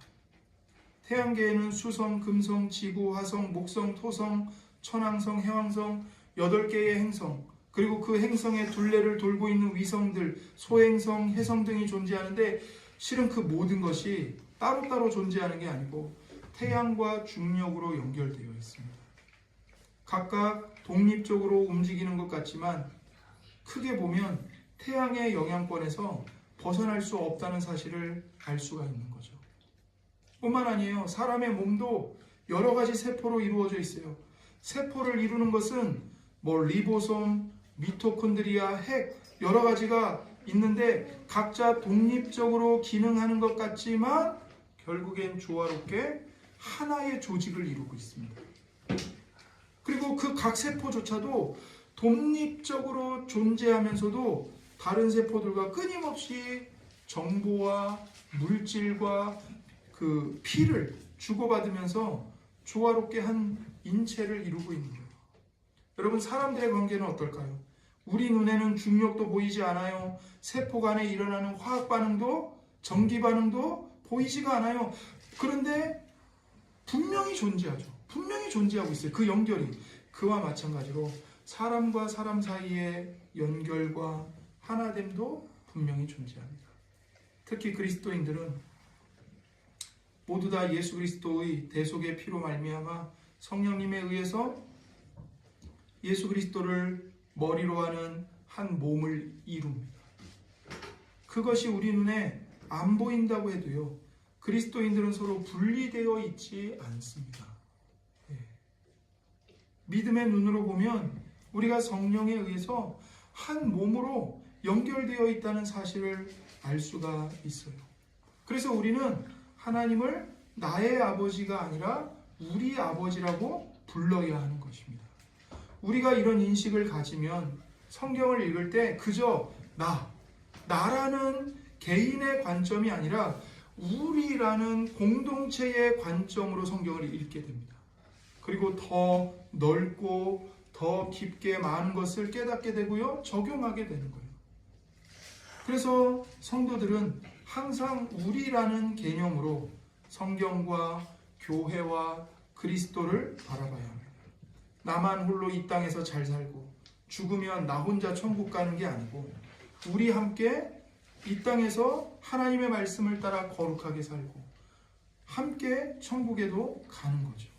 태양계에는 수성, 금성, 지구, 화성, 목성, 토성, 천왕성, 해왕성 8개의 행성, 그리고 그 행성의 둘레를 돌고 있는 위성들, 소행성, 해성 등이 존재하는데 실은 그 모든 것이 따로따로 존재하는 게 아니고 태양과 중력으로 연결되어 있습니다. 각각 독립적으로 움직이는 것 같지만 크게 보면 태양의 영향권에서 벗어날 수 없다는 사실을 알 수가 있는 거죠. 뿐만 아니에요. 사람의 몸도 여러 가지 세포로 이루어져 있어요. 세포를 이루는 것은 리보솜, 미토콘드리아, 핵 여러 가지가 있는데 각자 독립적으로 기능하는 것 같지만 결국엔 조화롭게 하나의 조직을 이루고 있습니다. 그리고 그 각 세포조차도 독립적으로 존재하면서도 다른 세포들과 끊임없이 정보와 물질과 그 피를 주고받으면서 조화롭게 한 인체를 이루고 있는 거예요. 여러분, 사람들의 관계는 어떨까요? 우리 눈에는 중력도 보이지 않아요. 세포 간에 일어나는 화학 반응도 전기 반응도 보이지가 않아요. 그런데 분명히 존재하죠. 분명히 존재하고 있어요. 그 연결이. 그와 마찬가지로 사람과 사람 사이의 연결과 하나됨도 분명히 존재합니다. 특히 그리스도인들은 모두 다 예수 그리스도의 대속의 피로 말미암아 성령님에 의해서 예수 그리스도를 머리로 하는 한 몸을 이룹니다. 그것이 우리 눈에 안 보인다고 해도요, 그리스도인들은 서로 분리되어 있지 않습니다. 믿음의 눈으로 보면 우리가 성령에 의해서 한 몸으로 연결되어 있다는 사실을 알 수가 있어요. 그래서 우리는 하나님을 나의 아버지가 아니라 우리 아버지라고 불러야 하는 것입니다. 우리가 이런 인식을 가지면 성경을 읽을 때 그저 나라는 개인의 관점이 아니라 우리라는 공동체의 관점으로 성경을 읽게 됩니다. 그리고 더 넓고 더 깊게 많은 것을 깨닫게 되고요, 적용하게 되는 거예요. 그래서 성도들은 항상 우리라는 개념으로 성경과 교회와 그리스도를 바라봐야 합니다. 나만 홀로 이 땅에서 잘 살고 죽으면 나 혼자 천국 가는 게 아니고 우리 함께 이 땅에서 하나님의 말씀을 따라 거룩하게 살고 함께 천국에도 가는 거죠.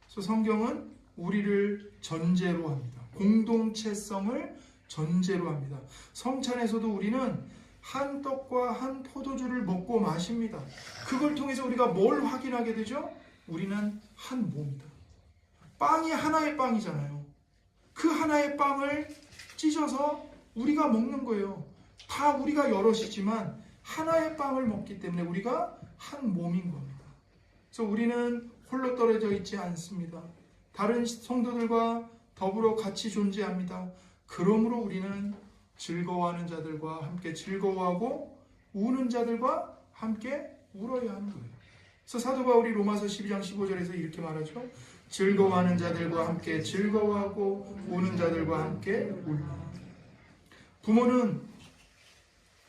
그래서 성경은 우리를 전제로 합니다. 공동체성을 전제로 합니다. 성찬에서도 우리는 한 떡과 한 포도주를 먹고 마십니다. 그걸 통해서 우리가 뭘 확인하게 되죠? 우리는 한 몸이다. 빵이 하나의 빵이잖아요. 그 하나의 빵을 찢어서 우리가 먹는 거예요. 다 우리가 여럿이지만 하나의 빵을 먹기 때문에 우리가 한 몸인 겁니다. 그래서 우리는 홀로 떨어져 있지 않습니다. 다른 성도들과 더불어 같이 존재합니다. 그러므로 우리는 즐거워하는 자들과 함께 즐거워하고 우는 자들과 함께 울어야 하는 거예요. 그래서 사도 바울이 로마서 12장 15절에서 이렇게 말하죠. 즐거워하는 자들과 함께 즐거워하고 우는 자들과 함께 울라. 부모는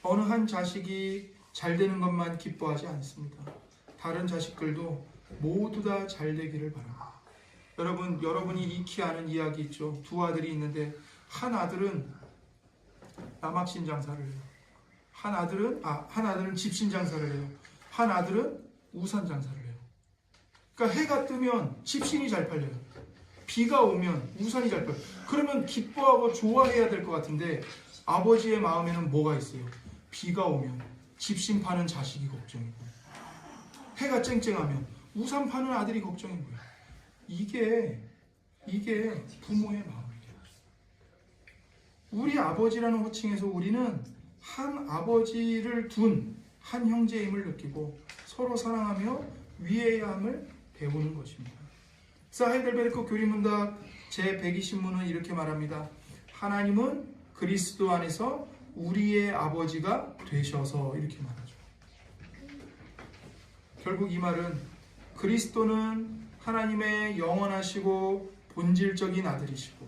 어느 한 자식이 잘 되는 것만 기뻐하지 않습니다. 다른 자식들도 모두 다 잘 되기를 바랍니다. 여러분이 익히 아는 이야기 있죠. 두 아들이 있는데 한 아들은 남학신 장사를 해요. 한 아들은 집신 장사를 해요. 한 아들은 우산 장사를 해요. 그러니까 해가 뜨면 집신이 잘 팔려요. 비가 오면 우산이 잘 팔려요. 그러면 기뻐하고 좋아해야 될 것 같은데 아버지의 마음에는 뭐가 있어요? 비가 오면 집신 파는 자식이 걱정이고 해가 쨍쨍하면 우산 파는 아들이 걱정인 거예요. 이게 부모의 마음이에요. 우리 아버지라는 호칭에서 우리는 한 아버지를 둔 한 형제임을 느끼고 서로 사랑하며 위해야 함을 배우는 것입니다. 그래서 하이델베르크 교리문답 제120문은 이렇게 말합니다. 하나님은 그리스도 안에서 우리의 아버지가 되셔서 이렇게 말하죠. 결국 이 말은 그리스도는 하나님의 영원하시고 본질적인 아들이시고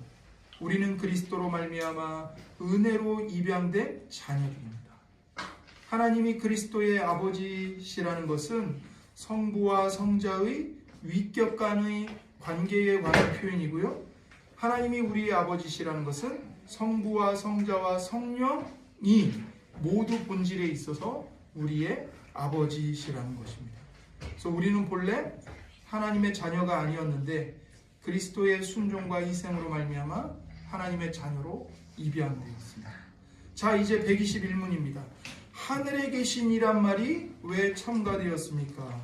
우리는 그리스도로 말미암아 은혜로 입양된 자녀들입니다. 하나님이 그리스도의 아버지시라는 것은 성부와 성자의 위격 간의 관계에 관한 표현이고요. 하나님이 우리의 아버지시라는 것은 성부와 성자와 성령이 모두 본질에 있어서 우리의 아버지시라는 것입니다. 그래서 우리는 본래 하나님의 자녀가 아니었는데 그리스도의 순종과 희생으로 말미암아 하나님의 자녀로 입양되어 있습니다. 자, 이제 121문입니다. 하늘에 계신 이란 말이 왜 첨가되었습니까?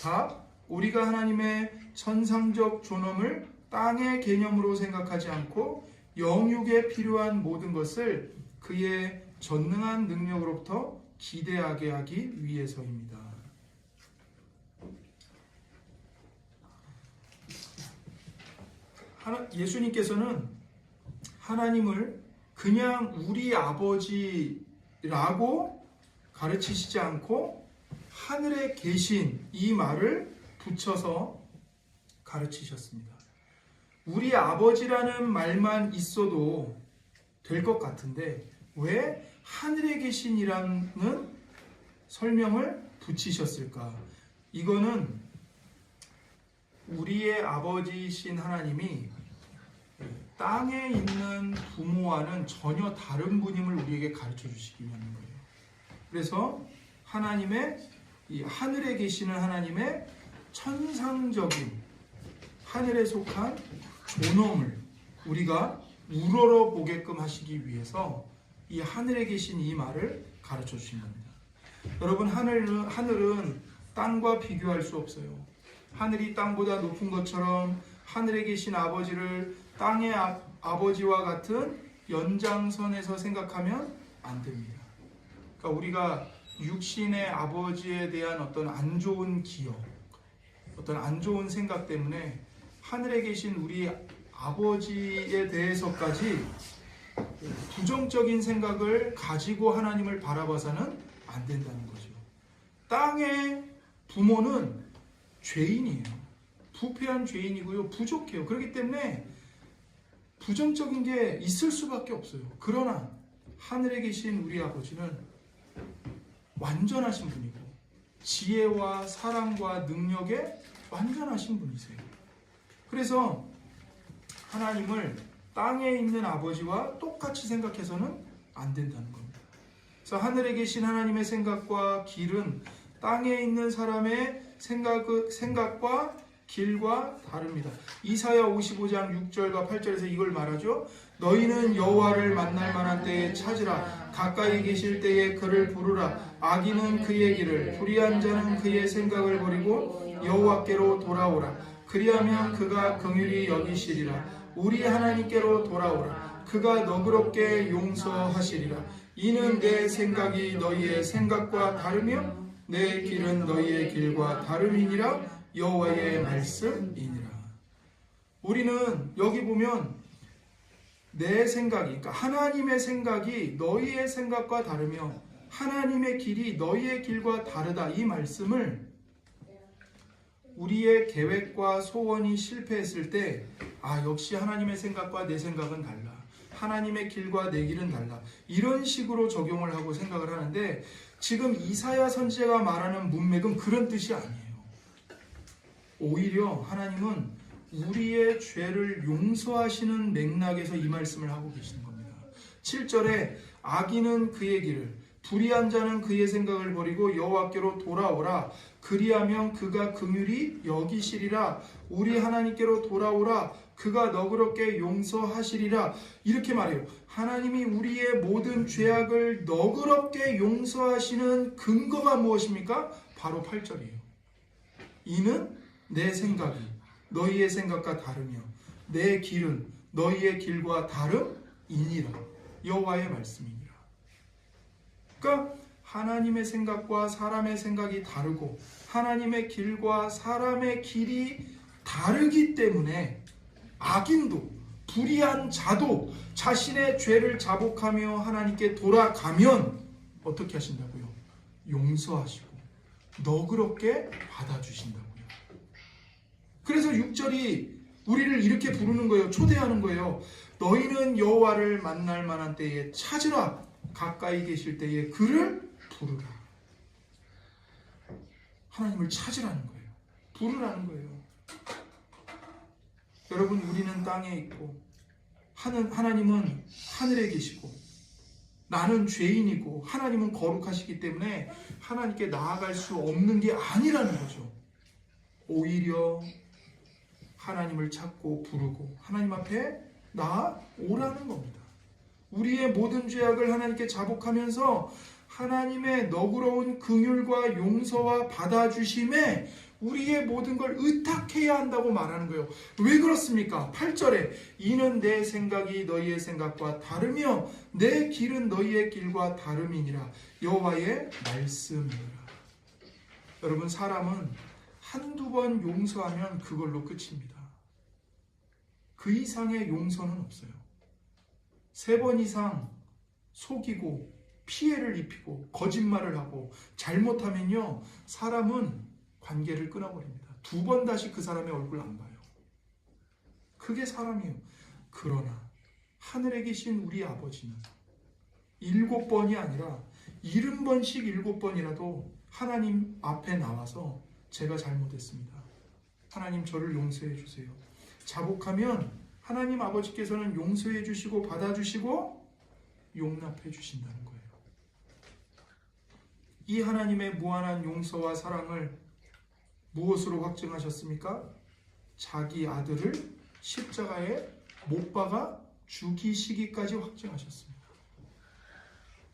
답. 우리가 하나님의 천상적 존엄을 땅의 개념으로 생각하지 않고 영육에 필요한 모든 것을 그의 전능한 능력으로부터 기대하게 하기 위해서입니다. 예수님께서는 하나님을 그냥 우리 아버지라고 가르치시지 않고 하늘에 계신 이 말을 붙여서 가르치셨습니다. 우리 아버지라는 말만 있어도 될 것 같은데 왜 하늘에 계신이라는 설명을 붙이셨을까? 이거는 우리의 아버지이신 하나님이 땅에 있는 부모와는 전혀 다른 분임을 우리에게 가르쳐 주시기 위한 거예요. 그래서 하나님의 이 하늘에 계시는 하나님의 천상적인 하늘에 속한 존엄을 우리가 우러러 보게끔 하시기 위해서 이 하늘에 계신 이 말을 가르쳐 주신 겁니다. 여러분, 하늘은 땅과 비교할 수 없어요. 하늘이 땅보다 높은 것처럼 하늘에 계신 아버지를 땅의 아버지와 같은 연장선에서 생각하면 안 됩니다. 그러니까 우리가 육신의 아버지에 대한 어떤 안 좋은 기억, 어떤 안 좋은 생각 때문에 하늘에 계신 우리 아버지에 대해서까지 부정적인 생각을 가지고 하나님을 바라봐서는 안 된다는 거죠. 땅의 부모는 죄인이에요. 부패한 죄인이고요. 부족해요. 그렇기 때문에 부정적인 게 있을 수밖에 없어요. 그러나 하늘에 계신 우리 아버지는 완전하신 분이고 지혜와 사랑과 능력에 완전하신 분이세요. 그래서 하나님을 땅에 있는 아버지와 똑같이 생각해서는 안 된다는 겁니다. 그래서 하늘에 계신 하나님의 생각과 길은 땅에 있는 사람의 생각과 길과 다릅니다. 이사야 55장 6절과 8절에서 이걸 말하죠. 너희는 여호와를 만날 만한 때에 찾으라. 가까이 계실 때에 그를 부르라. 악인은 그의 길을, 불의한 자는 그의 생각을 버리고 여호와께로 돌아오라. 그리하면 그가 긍휼히 여기시리라. 우리 하나님께로 돌아오라. 그가 너그럽게 용서하시리라. 이는 내 생각이 너희의 생각과 다르며 내 길은 너희의 길과 다름이니라. 여호와의 말씀이니라. 우리는 여기 보면 내 생각이, 그러니까 하나님의 생각이 너희의 생각과 다르며 하나님의 길이 너희의 길과 다르다, 이 말씀을 우리의 계획과 소원이 실패했을 때, 역시 하나님의 생각과 내 생각은 달라, 하나님의 길과 내 길은 달라, 이런 식으로 적용을 하고 생각을 하는데, 지금 이사야 선지자가 말하는 문맥은 그런 뜻이 아니에요. 오히려 하나님은 우리의 죄를 용서하시는 맥락에서 이 말씀을 하고 계시는 겁니다. 7절에 악인은 그의 길을, 불의한 자는 그의 생각을 버리고 여호와께로 돌아오라. 그리하면 그가 긍휼히 여기시리라. 우리 하나님께로 돌아오라. 그가 너그럽게 용서하시리라. 이렇게 말해요. 하나님이 우리의 모든 죄악을 너그럽게 용서하시는 근거가 무엇입니까? 바로 8절이에요. 이는 내 생각이 너희의 생각과 다르며 내 길은 너희의 길과 다름이니라. 여호와의 말씀이니라. 그러니까 하나님의 생각과 사람의 생각이 다르고 하나님의 길과 사람의 길이 다르기 때문에 악인도 불의한 자도 자신의 죄를 자복하며 하나님께 돌아가면 어떻게 하신다고요? 용서하시고 너그럽게 받아주신다고요. 그래서 6절이 우리를 이렇게 부르는 거예요. 초대하는 거예요. 너희는 여호와를 만날 만한 때에 찾으라. 가까이 계실 때에 그를 부르라. 하나님을 찾으라는 거예요. 부르라는 거예요. 여러분, 우리는 땅에 있고 하나님은 하늘에 계시고 나는 죄인이고 하나님은 거룩하시기 때문에 하나님께 나아갈 수 없는 게 아니라는 거죠. 오히려 하나님을 찾고 부르고 하나님 앞에 나아오라는 겁니다. 우리의 모든 죄악을 하나님께 자복하면서 하나님의 너그러운 긍휼과 용서와 받아주심에 우리의 모든 걸 의탁해야 한다고 말하는 거예요. 왜 그렇습니까? 8절에 이는 내 생각이 너희의 생각과 다르며 내 길은 너희의 길과 다름이니라. 여호와의 말씀이니라. 여러분, 사람은 한두 번 용서하면 그걸로 끝입니다. 그 이상의 용서는 없어요. 3번 이상 속이고 피해를 입히고 거짓말을 하고 잘못하면요, 사람은 관계를 끊어버립니다. 2번 다시 그 사람의 얼굴 안 봐요. 그게 사람이에요. 그러나 하늘에 계신 우리 아버지는 7번이 아니라 70번씩 7번이라도 하나님 앞에 나와서 제가 잘못했습니다, 하나님 저를 용서해 주세요. 자복하면 하나님 아버지께서는 용서해 주시고 받아주시고 용납해 주신다는 거예요. 이 하나님의 무한한 용서와 사랑을 무엇으로 확증하셨습니까? 자기 아들을 십자가에 못 박아 죽이시기까지 확증하셨습니다.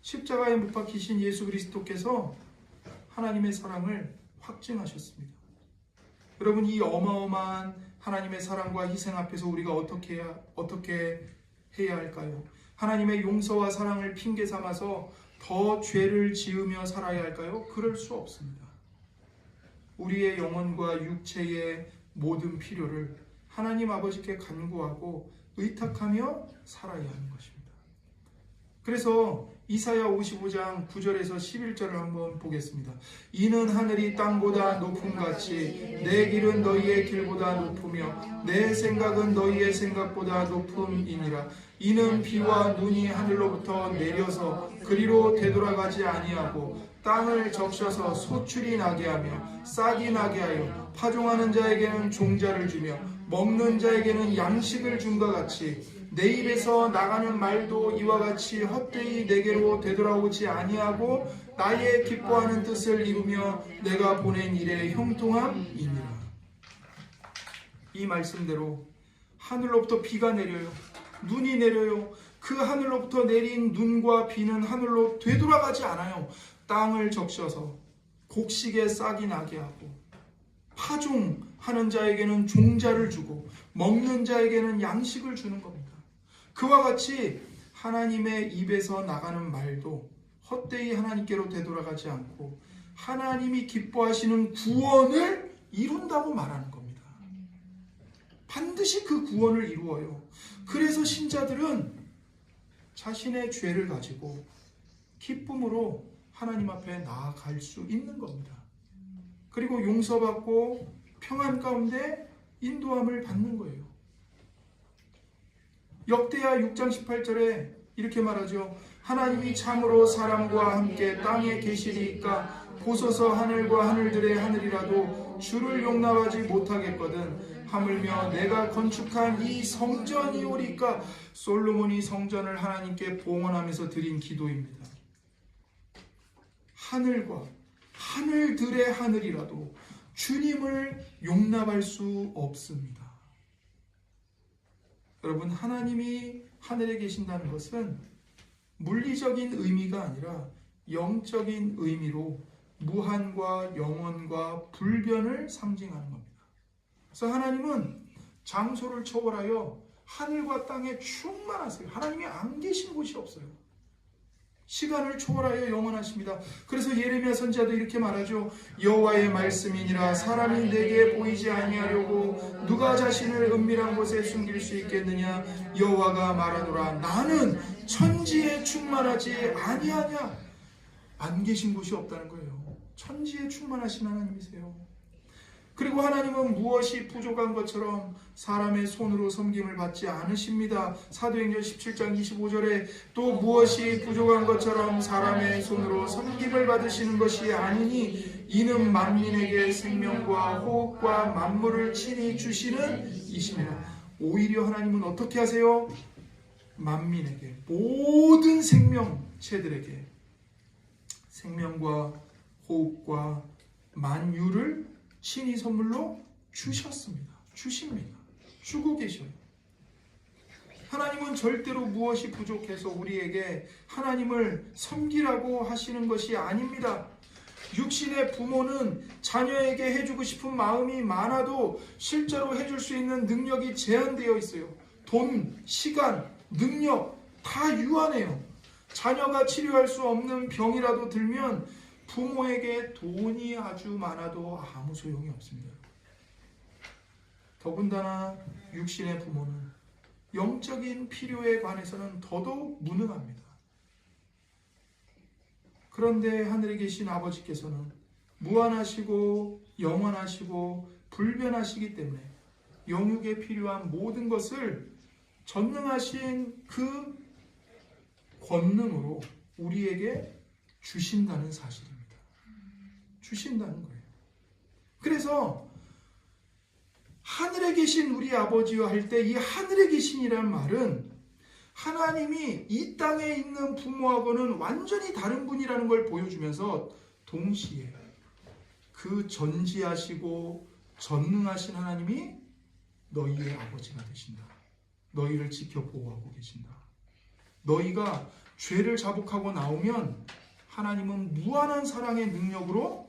십자가에 못 박히신 예수 그리스도께서 하나님의 사랑을 확증하셨습니다. 여러분, 이 어마어마한 하나님의 사랑과 희생 앞에서 우리가 어떻게 해야 할까요? 하나님의 용서와 사랑을 핑계 삼아서 더 죄를 지으며 살아야 할까요? 그럴 수 없습니다. 우리의 영혼과 육체의 모든 필요를 하나님 아버지께 간구하고 의탁하며 살아야 하는 것입니다. 그래서 이사야 55장 9절에서 11절을 한번 보겠습니다. 이는 하늘이 땅보다 높음같이 내 길은 너희의 길보다 높으며 내 생각은 너희의 생각보다 높음이니라. 이는 비와 눈이 하늘로부터 내려서 그리로 되돌아가지 아니하고 땅을 적셔서 소출이 나게 하며 싹이 나게 하여 파종하는 자에게는 종자를 주며 먹는 자에게는 양식을 줌과 같이 내 입에서 나가는 말도 이와 같이 헛되이 내게로 되돌아오지 아니하고 나의 기뻐하는 뜻을 이루며 내가 보낸 일에 형통함이니라. 이 말씀대로 하늘로부터 비가 내려요. 눈이 내려요. 그 하늘로부터 내린 눈과 비는 하늘로 되돌아가지 않아요. 땅을 적셔서 곡식에 싹이 나게 하고 파종하는 자에게는 종자를 주고 먹는 자에게는 양식을 주는 겁니다. 그와 같이 하나님의 입에서 나가는 말도 헛되이 하나님께로 되돌아가지 않고 하나님이 기뻐하시는 구원을 이룬다고 말하는 겁니다. 반드시 그 구원을 이루어요. 그래서 신자들은 자신의 죄를 가지고 기쁨으로 하나님 앞에 나아갈 수 있는 겁니다. 그리고 용서받고 평안 가운데 인도함을 받는 거예요. 역대하 6장 18절에 이렇게 말하죠. 하나님이 참으로 사람과 함께 땅에 계시리이까 보소서 하늘과 하늘들의 하늘이라도 주를 용납하지 못하겠거든. 하물며 내가 건축한 이 성전이오리까. 솔로몬이 성전을 하나님께 봉헌하면서 드린 기도입니다. 하늘과 하늘들의 하늘이라도 주님을 용납할 수 없습니다. 여러분, 하나님이 하늘에 계신다는 것은 물리적인 의미가 아니라 영적인 의미로 무한과 영원과 불변을 상징하는 겁니다. 그래서 하나님은 장소를 초월하여 하늘과 땅에 충만하세요. 하나님이 안 계신 곳이 없어요. 시간을 초월하여 영원하십니다. 그래서 예레미야 선지자도 이렇게 말하죠. 여호와의 말씀이니라 사람이 내게 보이지 아니하려고 누가 자신을 은밀한 곳에 숨길 수 있겠느냐. 여호와가 말하노라 나는 천지에 충만하지 아니하냐. 안 계신 곳이 없다는 거예요. 천지에 충만하신 하나님이세요. 그리고 하나님은 무엇이 부족한 것처럼 사람의 손으로 섬김을 받지 않으십니다. 사도행전 17장 25절에 또 무엇이 부족한 것처럼 사람의 손으로 섬김을 받으시는 것이 아니니 이는 만민에게 생명과 호흡과 만물을 친히 주시는 이시니라. 오히려 하나님은 어떻게 하세요? 만민에게, 모든 생명체들에게 생명과 호흡과 만유를 친히 선물로 주셨습니다. 주십니다. 주고 계셔요. 하나님은 절대로 무엇이 부족해서 우리에게 하나님을 섬기라고 하시는 것이 아닙니다. 육신의 부모는 자녀에게 해주고 싶은 마음이 많아도 실제로 해줄 수 있는 능력이 제한되어 있어요. 돈, 시간, 능력 다 유한해요. 자녀가 치료할 수 없는 병이라도 들면 부모에게 돈이 아주 많아도 아무 소용이 없습니다. 더군다나 육신의 부모는 영적인 필요에 관해서는 더더욱 무능합니다. 그런데 하늘에 계신 아버지께서는 무한하시고 영원하시고 불변하시기 때문에 영육에 필요한 모든 것을 전능하신 그 권능으로 우리에게 주신다는 사실입니다. 주신다는 거예요. 그래서 하늘에 계신 우리 아버지와 할 때 이 하늘에 계신이란 말은 하나님이 이 땅에 있는 부모하고는 완전히 다른 분이라는 걸 보여주면서 동시에 그 전지하시고 전능하신 하나님이 너희의 아버지가 되신다. 너희를 지켜 보호하고 계신다. 너희가 죄를 자복하고 나오면 하나님은 무한한 사랑의 능력으로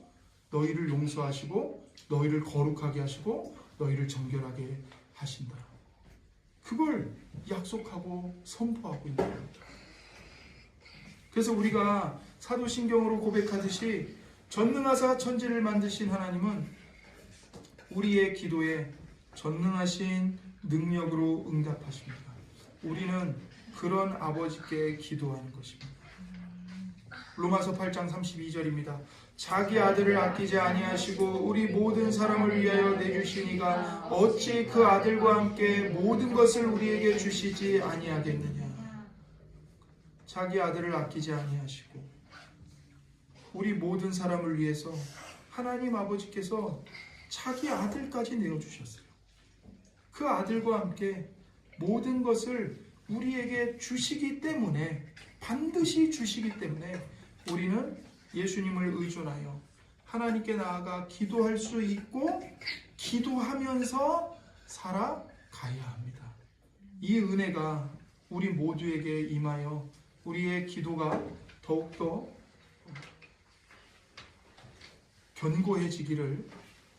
너희를 용서하시고 너희를 거룩하게 하시고 너희를 정결하게 하신다. 그걸 약속하고 선포하고 있는 겁니다. 그래서 우리가 사도신경으로 고백하듯이 전능하사 천지를 만드신 하나님은 우리의 기도에 전능하신 능력으로 응답하십니다. 우리는 그런 아버지께 기도하는 것입니다. 로마서 8장 32절입니다. 자기 아들을 아끼지 아니하시고 우리 모든 사람을 위하여 내주시니가 어찌 그 아들과 함께 모든 것을 우리에게 주시지 아니하겠느냐. 자기 아들을 아끼지 아니하시고 우리 모든 사람을 위해서 하나님 아버지께서 자기 아들까지 내어주셨어요. 그 아들과 함께 모든 것을 우리에게 주시기 때문에, 반드시 주시기 때문에 우리는 예수님을 의존하여 하나님께 나아가 기도할 수 있고 기도하면서 살아가야 합니다. 이 은혜가 우리 모두에게 임하여 우리의 기도가 더욱더 견고해지기를,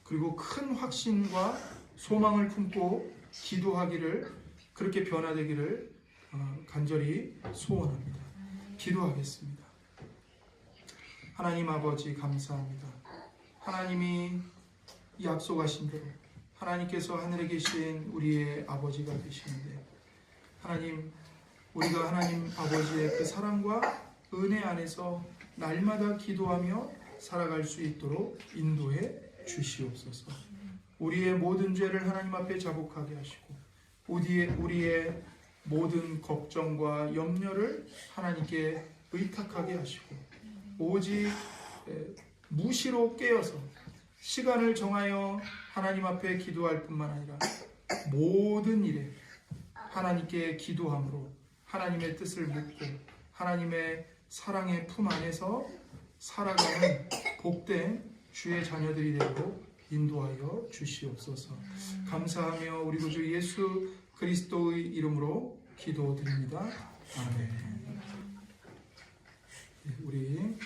그리고 큰 확신과 소망을 품고 기도하기를, 그렇게 변화되기를 간절히 소원합니다. 기도하겠습니다. 하나님 아버지 감사합니다. 하나님이 약속하신 대로 하나님께서 하늘에 계신 우리의 아버지가 되시는데, 하나님, 우리가 하나님 아버지의 그 사랑과 은혜 안에서 날마다 기도하며 살아갈 수 있도록 인도해 주시옵소서. 우리의 모든 죄를 하나님 앞에 자복하게 하시고 우리의 모든 걱정과 염려를 하나님께 의탁하게 하시고 오직 무시로 깨어서 시간을 정하여 하나님 앞에 기도할 뿐만 아니라 모든 일에 하나님께 기도함으로 하나님의 뜻을 묻고 하나님의 사랑의 품 안에서 살아가는 복된 주의 자녀들이 되도록 인도하여 주시옵소서. 감사하며 우리 구주 예수 그리스도의 이름으로 기도드립니다. 아멘. 우리